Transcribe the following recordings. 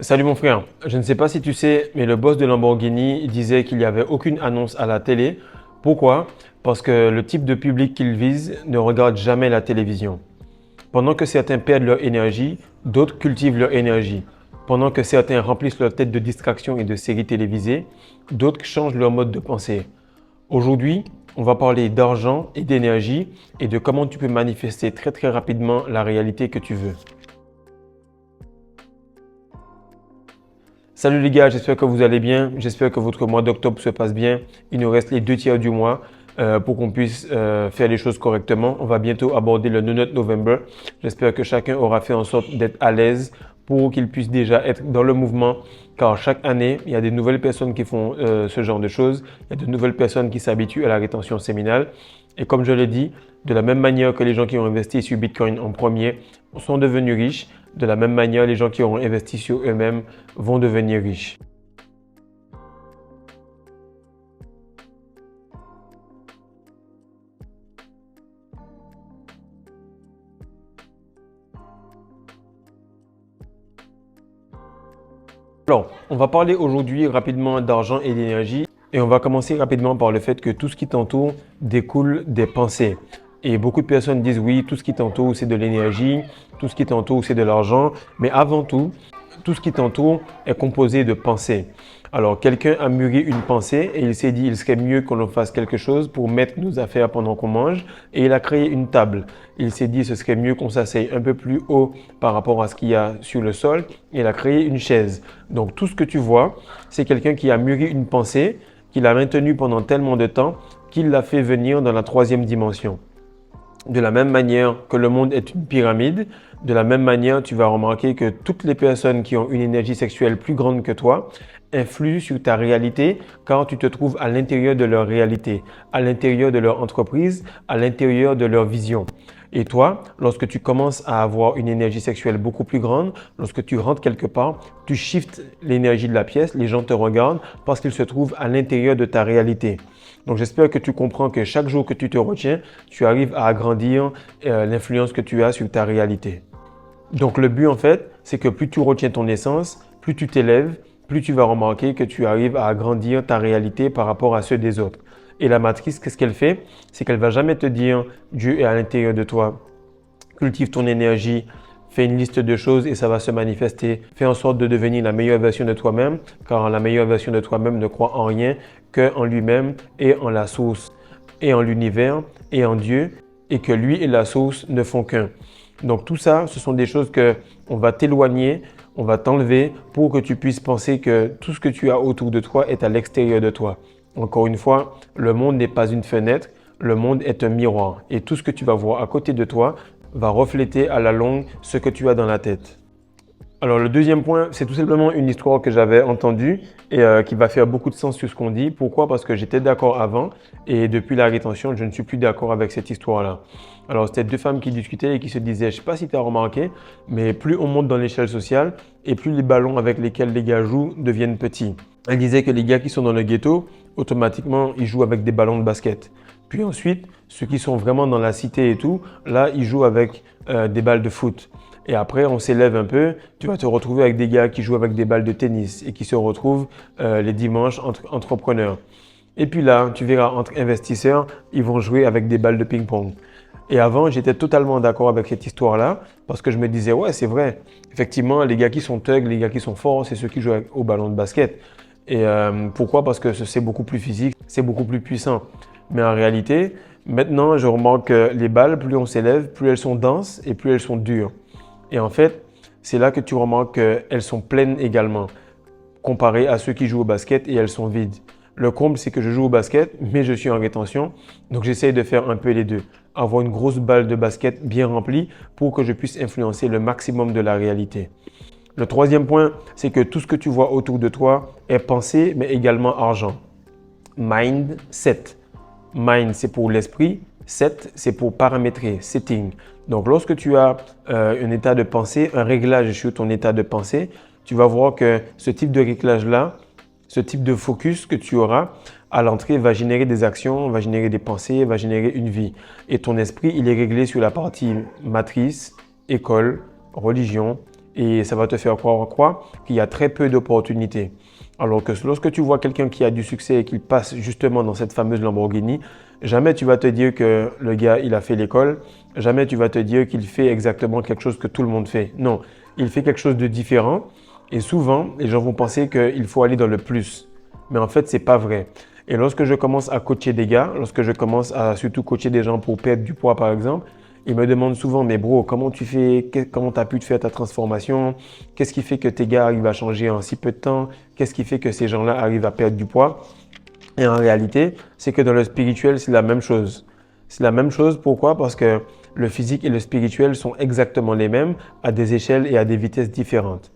Salut mon frère, je ne sais pas si tu sais, mais le boss de Lamborghini disait qu'il n'y avait aucune annonce à la télé. Pourquoi? Parce que le type de public qu'il vise ne regarde jamais la télévision. Pendant que certains perdent leur énergie, d'autres cultivent leur énergie. Pendant que certains remplissent leur tête de distractions et de séries télévisées, d'autres changent leur mode de pensée. Aujourd'hui, on va parler d'argent et d'énergie et de comment tu peux manifester très rapidement la réalité que tu veux. Salut les gars, j'espère que vous allez bien. J'espère que votre mois d'octobre se passe bien. Il nous reste les 2 tiers du mois pour qu'on puisse faire les choses correctement. On va bientôt aborder le No Nut November. J'espère que chacun aura fait en sorte d'être à l'aise pour qu'il puisse déjà être dans le mouvement. Car chaque année, il y a des nouvelles personnes qui font ce genre de choses. Il y a de nouvelles personnes qui s'habituent à la rétention séminale. Et comme je l'ai dit, de la même manière que les gens qui ont investi sur Bitcoin en premier sont devenus riches, de la même manière, les gens qui auront investi sur eux-mêmes vont devenir riches. Alors, on va parler aujourd'hui rapidement d'argent et d'énergie et on va commencer rapidement par le fait que tout ce qui t'entoure découle des pensées. Et beaucoup de personnes disent oui, tout ce qui t'entoure c'est de l'énergie, tout ce qui t'entoure c'est de l'argent, mais avant tout ce qui t'entoure est composé de pensées. Alors, quelqu'un a mûri une pensée et il s'est dit il serait mieux qu'on en fasse quelque chose pour mettre nos affaires pendant qu'on mange et il a créé une table. Il s'est dit ce serait mieux qu'on s'asseye un peu plus haut par rapport à ce qu'il y a sur le sol et il a créé une chaise. Donc, tout ce que tu vois, c'est quelqu'un qui a mûri une pensée, qu'il a maintenue pendant tellement de temps qu'il l'a fait venir dans la troisième dimension. De la même manière que le monde est une pyramide, de la même manière, tu vas remarquer que toutes les personnes qui ont une énergie sexuelle plus grande que toi influent sur ta réalité car tu te trouves à l'intérieur de leur réalité, à l'intérieur de leur entreprise, à l'intérieur de leur vision. Et toi, lorsque tu commences à avoir une énergie sexuelle beaucoup plus grande, lorsque tu rentres quelque part, tu shifts l'énergie de la pièce, les gens te regardent parce qu'ils se trouvent à l'intérieur de ta réalité. Donc j'espère que tu comprends que chaque jour que tu te retiens, tu arrives à agrandir l'influence que tu as sur ta réalité. Donc le but en fait, c'est que plus tu retiens ton essence, plus tu t'élèves, plus tu vas remarquer que tu arrives à agrandir ta réalité par rapport à ceux des autres. Et la matrice, qu'est-ce qu'elle fait? C'est qu'elle va jamais te dire Dieu est à l'intérieur de toi. Cultive ton énergie, fais une liste de choses et ça va se manifester. Fais en sorte de devenir la meilleure version de toi-même, car la meilleure version de toi-même ne croit en rien qu'en lui-même et en la source, et en l'univers et en Dieu, et que lui et la source ne font qu'un. Donc tout ça, ce sont des choses que on va t'éloigner, on va t'enlever pour que tu puisses penser que tout ce que tu as autour de toi est à l'extérieur de toi. Encore une fois, le monde n'est pas une fenêtre, le monde est un miroir. Et tout ce que tu vas voir à côté de toi va refléter à la longue ce que tu as dans la tête. Alors le deuxième point, c'est tout simplement une histoire que j'avais entendue et qui va faire beaucoup de sens sur ce qu'on dit. Pourquoi? Parce que j'étais d'accord avant et depuis la rétention, je ne suis plus d'accord avec cette histoire-là. Alors c'était deux femmes qui discutaient et qui se disaient, je ne sais pas si tu as remarqué, mais plus on monte dans l'échelle sociale et plus les ballons avec lesquels les gars jouent deviennent petits. Elle disait que les gars qui sont dans le ghetto, automatiquement, ils jouent avec des ballons de basket. Puis ensuite, ceux qui sont vraiment dans la cité et tout, là, ils jouent avec des balles de foot. Et après, on s'élève un peu, tu vas te retrouver avec des gars qui jouent avec des balles de tennis et qui se retrouvent les dimanches entre entrepreneurs. Et puis là, tu verras entre investisseurs, ils vont jouer avec des balles de ping-pong. Et avant, j'étais totalement d'accord avec cette histoire-là parce que je me disais, ouais, c'est vrai. Effectivement, les gars qui sont thugs, les gars qui sont forts, c'est ceux qui jouent au ballon de basket. Et pourquoi? Parce que c'est beaucoup plus physique, c'est beaucoup plus puissant. Mais en réalité, maintenant, je remarque que les balles, plus on s'élève, plus elles sont denses et plus elles sont dures. Et en fait, c'est là que tu remarques qu'elles sont pleines également, comparées à ceux qui jouent au basket et elles sont vides. Le comble, c'est que je joue au basket, mais je suis en rétention. Donc, j'essaye de faire un peu les deux. Avoir une grosse balle de basket bien remplie pour que je puisse influencer le maximum de la réalité. Le troisième point, c'est que tout ce que tu vois autour de toi est pensée, mais également argent. Mindset. Mind, c'est pour l'esprit. Set, c'est pour paramétrer, setting. Donc, lorsque tu as un état de pensée, un réglage sur ton état de pensée, tu vas voir que ce type de réglage-là, ce type de focus que tu auras à l'entrée va générer des actions, va générer des pensées, va générer une vie. Et ton esprit, il est réglé sur la partie matrice, école, religion, et ça va te faire croire quoi? Qu'il y a très peu d'opportunités. Alors que lorsque tu vois quelqu'un qui a du succès et qu'il passe justement dans cette fameuse Lamborghini, jamais tu vas te dire que le gars, il a fait l'école, jamais tu vas te dire qu'il fait exactement quelque chose que tout le monde fait. Non, il fait quelque chose de différent et souvent, les gens vont penser qu'il faut aller dans le plus. Mais en fait, c'est pas vrai. Et lorsque je commence à coacher des gars, lorsque je commence à surtout coacher des gens pour perdre du poids par exemple, ils me demandent souvent, mais bro, comment tu fais, comment tu as pu te faire ta transformation? Qu'est-ce qui fait que tes gars arrivent à changer en si peu de temps? Qu'est-ce qui fait que ces gens-là arrivent à perdre du poids? Et en réalité, c'est que dans le spirituel, c'est la même chose. C'est la même chose, pourquoi? Parce que le physique et le spirituel sont exactement les mêmes à des échelles et à des vitesses différentes.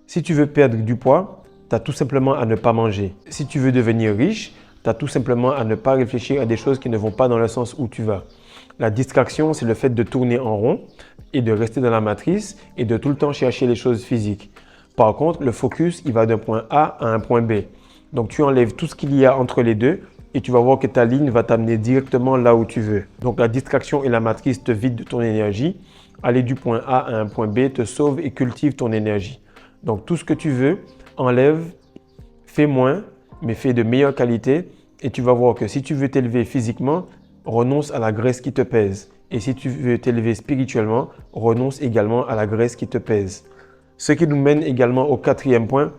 Si tu veux perdre du poids, tu as tout simplement à ne pas manger. Si tu veux devenir riche, tu as tout simplement à ne pas réfléchir à des choses qui ne vont pas dans le sens où tu vas. La distraction, c'est le fait de tourner en rond et de rester dans la matrice et de tout le temps chercher les choses physiques. Par contre, le focus, il va d'un point A à un point B. Donc, tu enlèves tout ce qu'il y a entre les deux et tu vas voir que ta ligne va t'amener directement là où tu veux. Donc, la distraction et la matrice te vident de ton énergie. Aller du point A à un point B te sauve et cultive ton énergie. Donc, tout ce que tu veux, enlève, fais moins, mais fais de meilleure qualité et tu vas voir que si tu veux t'élever physiquement, renonce à la graisse qui te pèse. Et si tu veux t'élever spirituellement, renonce également à la graisse qui te pèse. Ce qui nous mène également au quatrième point.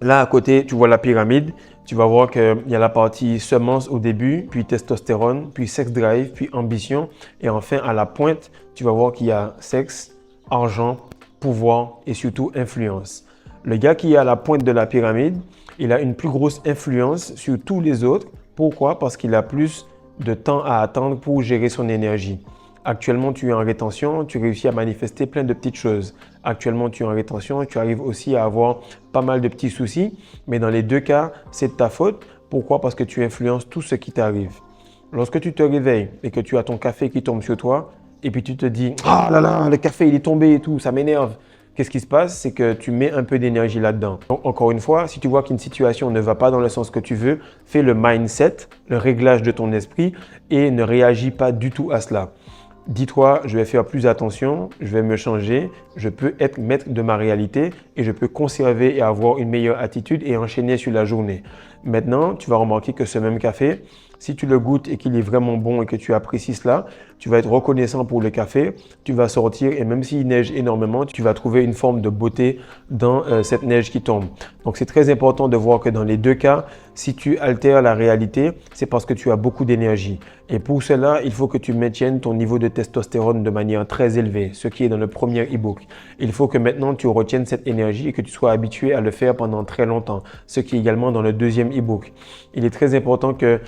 Là, à côté, tu vois la pyramide. Tu vas voir qu'il y a la partie semence au début, puis testostérone, puis sex drive, puis ambition. Et enfin, à la pointe, tu vas voir qu'il y a sexe, argent, pouvoir et surtout influence. Le gars qui est à la pointe de la pyramide, il a une plus grosse influence sur tous les autres. Pourquoi? Parce qu'il a plus de temps à attendre pour gérer son énergie. Actuellement, tu es en rétention, tu réussis à manifester plein de petites choses. Actuellement, tu es en rétention, tu arrives aussi à avoir pas mal de petits soucis, mais dans les deux cas, c'est de ta faute. Pourquoi? Parce que tu influences tout ce qui t'arrive. Lorsque tu te réveilles et que tu as ton café qui tombe sur toi, et puis tu te dis « Ah là là, le café il est tombé et tout, ça m'énerve ». Qu'est-ce qui se passe? C'est que tu mets un peu d'énergie là-dedans. Donc, encore une fois, si tu vois qu'une situation ne va pas dans le sens que tu veux, fais le mindset, le réglage de ton esprit et ne réagis pas du tout à cela. Dis-toi, je vais faire plus attention, je vais me changer, je peux être maître de ma réalité et je peux conserver et avoir une meilleure attitude et enchaîner sur la journée. Maintenant, tu vas remarquer que ce même café, si tu le goûtes et qu'il est vraiment bon et que tu apprécies cela, tu vas être reconnaissant pour le café, tu vas sortir et même s'il neige énormément, tu vas trouver une forme de beauté dans cette neige qui tombe. Donc, c'est très important de voir que dans les deux cas, si tu altères la réalité, c'est parce que tu as beaucoup d'énergie. Et pour cela, il faut que tu maintiennes ton niveau de testostérone de manière très élevée, ce qui est dans le premier e-book. Il faut que maintenant tu retiennes cette énergie et que tu sois habitué à le faire pendant très longtemps, ce qui est également dans le deuxième e-book. Il est très important que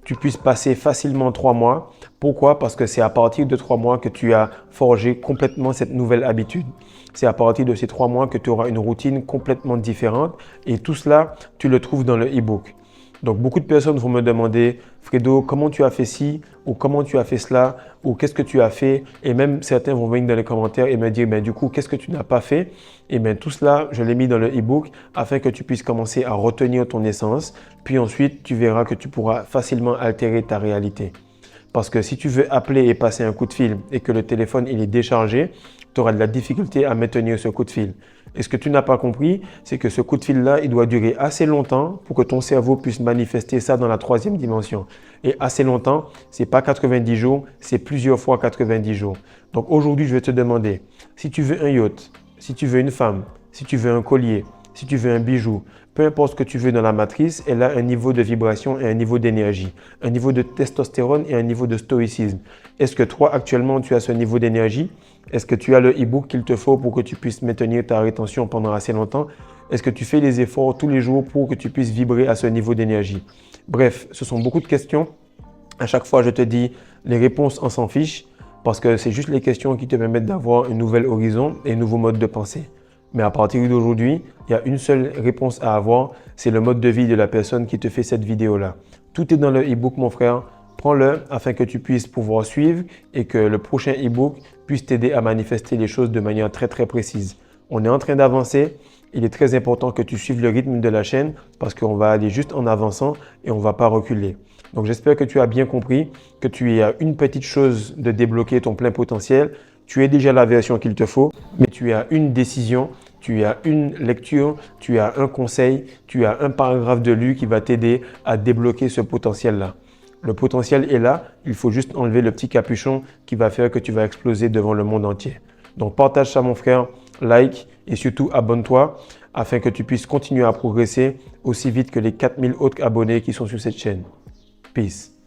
tu puisses passer facilement 3 mois. Pourquoi? Parce que c'est à partir de 3 mois que tu as forgé complètement cette nouvelle habitude. C'est à partir de ces 3 mois que tu auras une routine complètement différente et tout cela, tu le trouves dans le e-book. Donc, beaucoup de personnes vont me demander « Fredo, comment tu as fait ci ?» ou « Comment tu as fait cela ?» ou « Qu'est-ce que tu as fait ?» Et même certains vont venir dans les commentaires et me dire « Du coup, qu'est-ce que tu n'as pas fait ?» Et bien, tout cela, je l'ai mis dans le e-book afin que tu puisses commencer à retenir ton essence. Puis ensuite, tu verras que tu pourras facilement altérer ta réalité. Parce que si tu veux appeler et passer un coup de fil et que le téléphone il est déchargé, tu auras de la difficulté à maintenir ce coup de fil. Et ce que tu n'as pas compris, c'est que ce coup de fil-là, il doit durer assez longtemps pour que ton cerveau puisse manifester ça dans la troisième dimension. Et assez longtemps, ce n'est pas 90 jours, c'est plusieurs fois 90 jours. Donc aujourd'hui, je vais te demander, si tu veux un yacht, si tu veux une femme, si tu veux un collier, si tu veux un bijou, peu importe ce que tu veux dans la matrice, elle a un niveau de vibration et un niveau d'énergie, un niveau de testostérone et un niveau de stoïcisme. Est-ce que toi, actuellement, tu as ce niveau d'énergie? Est-ce que tu as le e-book qu'il te faut pour que tu puisses maintenir ta rétention pendant assez longtemps? Est-ce que tu fais les efforts tous les jours pour que tu puisses vibrer à ce niveau d'énergie? Bref, ce sont beaucoup de questions. À chaque fois, je te dis, les réponses, on s'en fiche parce que c'est juste les questions qui te permettent d'avoir un nouvel horizon et un nouveau mode de pensée. Mais à partir d'aujourd'hui, il y a une seule réponse à avoir, c'est le mode de vie de la personne qui te fait cette vidéo-là. Tout est dans le e-book, mon frère. Prends-le afin que tu puisses pouvoir suivre et que le prochain e-book puisse t'aider à manifester les choses de manière très très précise. On est en train d'avancer. Il est très important que tu suives le rythme de la chaîne parce qu'on va aller juste en avançant et on ne va pas reculer. Donc j'espère que tu as bien compris que tu as une petite chose de débloquer ton plein potentiel. tu es déjà la version qu'il te faut, mais tu as une décision, tu as une lecture, tu as un conseil, tu as un paragraphe de lu qui va t'aider à débloquer ce potentiel-là. Le potentiel est là, il faut juste enlever le petit capuchon qui va faire que tu vas exploser devant le monde entier. Donc partage ça mon frère, like et surtout abonne-toi afin que tu puisses continuer à progresser aussi vite que les 4000 autres abonnés qui sont sur cette chaîne. Peace.